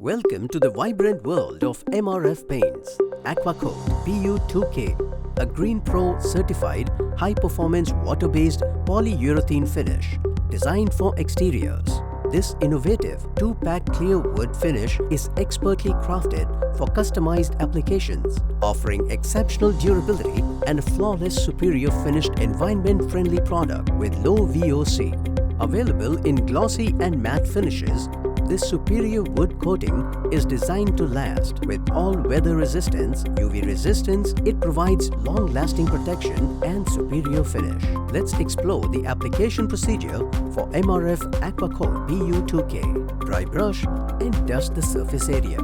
Welcome to the vibrant world of MRF paints. AquaCoat PU2K, a Green Pro certified high-performance water-based polyurethane finish designed for exteriors. This innovative 2-pack clear wood finish is expertly crafted for customized applications, offering exceptional durability and a flawless superior finished environment-friendly product with low VOC. Available in glossy and matte finishes, this superior wood coating is designed to last. With all weather resistance, UV resistance, it provides long-lasting protection and superior finish. Let's explore the application procedure for MRF AquaCoat PU2K. Dry brush and dust the surface area.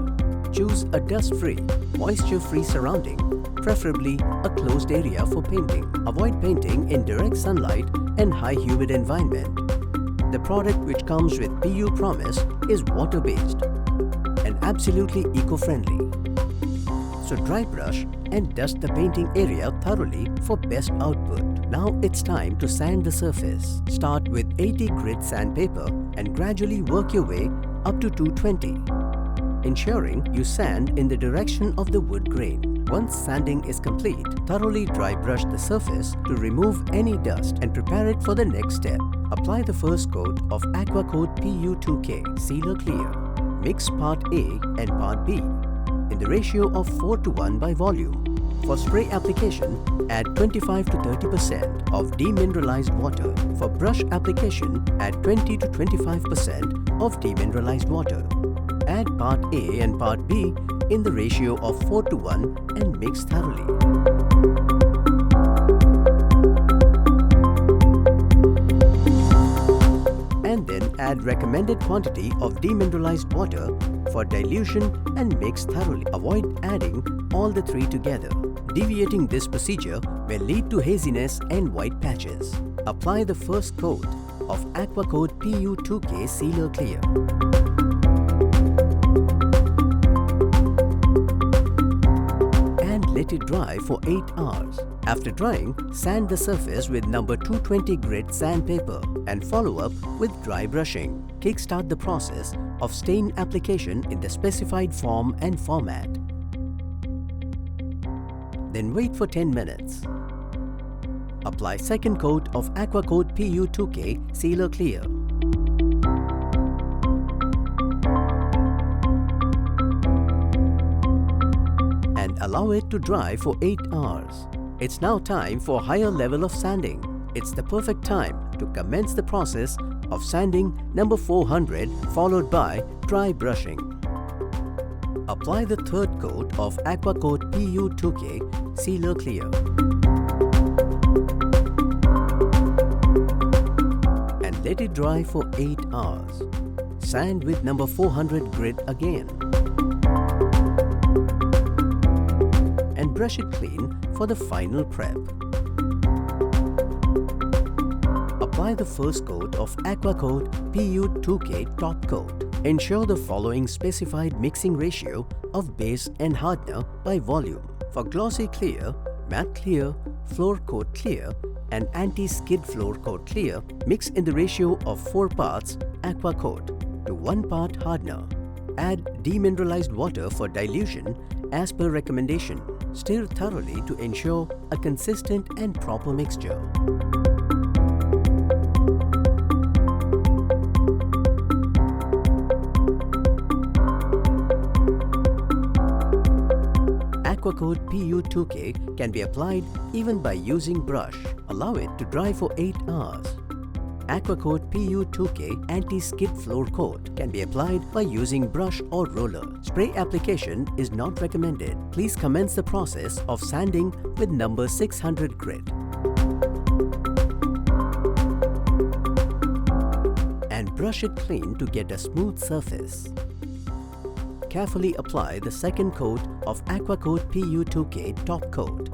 Choose a dust-free, moisture-free surrounding, preferably a closed area for painting. Avoid painting in direct sunlight and high humid environment. The product, which comes with PU Promise, is water-based and absolutely eco-friendly. So dry brush and dust the painting area thoroughly for best output. Now it's time to sand the surface. Start with 80 grit sandpaper and gradually work your way up to 220, ensuring you sand in the direction of the wood grain. Once sanding is complete, thoroughly dry brush the surface to remove any dust and prepare it for the next step. Apply the first coat of AquaCoat PU2K Sealer Clear. Mix part A and part B in the ratio of 4:1 by volume. For spray application, add 25 to 30% of demineralized water. For brush application, add 20 to 25% of demineralized water. Add part A and part B in the ratio of 4:1 and mix thoroughly. And then add recommended quantity of demineralized water for dilution and mix thoroughly. Avoid adding all the three together. Deviating this procedure may lead to haziness and white patches. Apply the first coat of AquaCoat PU2K Sealer Clear. Let it dry for 8 hours. After drying, sand the surface with number 220 grit sandpaper and follow up with dry brushing. Kickstart the process of stain application in the specified form and format. Then wait for 10 minutes. Apply second coat of AquaCoat PU2K Sealer Clear. Allow it to dry for 8 hours. It's now time for a higher level of sanding. It's the perfect time to commence the process of sanding number 400 followed by dry brushing. Apply the third coat of AquaCoat PU2K Sealer Clear. And let it dry for 8 hours. Sand with number 400 grit again. And brush it clean for the final prep. Apply the first coat of AquaCoat PU2K Topcoat. Ensure the following specified mixing ratio of base and hardener by volume. For glossy clear, matte clear, floor coat clear and anti-skid floor coat clear, mix in the ratio of 4 parts AquaCoat to 1 part hardener. Add demineralized water for dilution as per recommendation. Stir thoroughly to ensure a consistent and proper mixture. AquaCoat PU2K can be applied even by using brush. Allow it to dry for 8 hours. AquaCoat PU2K Anti-Skid Floor Coat can be applied by using brush or roller. Spray application is not recommended. Please commence the process of sanding with number 600 grit. And brush it clean to get a smooth surface. Carefully apply the second coat of AquaCoat PU2K Topcoat.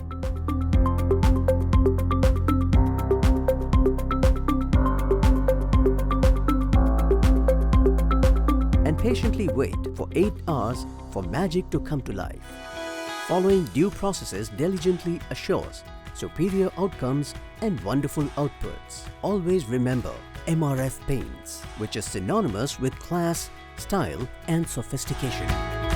Patiently wait for 8 hours for magic to come to life. Following due processes diligently assures superior outcomes and wonderful outputs. Always remember MRF paints, which is synonymous with class, style and sophistication.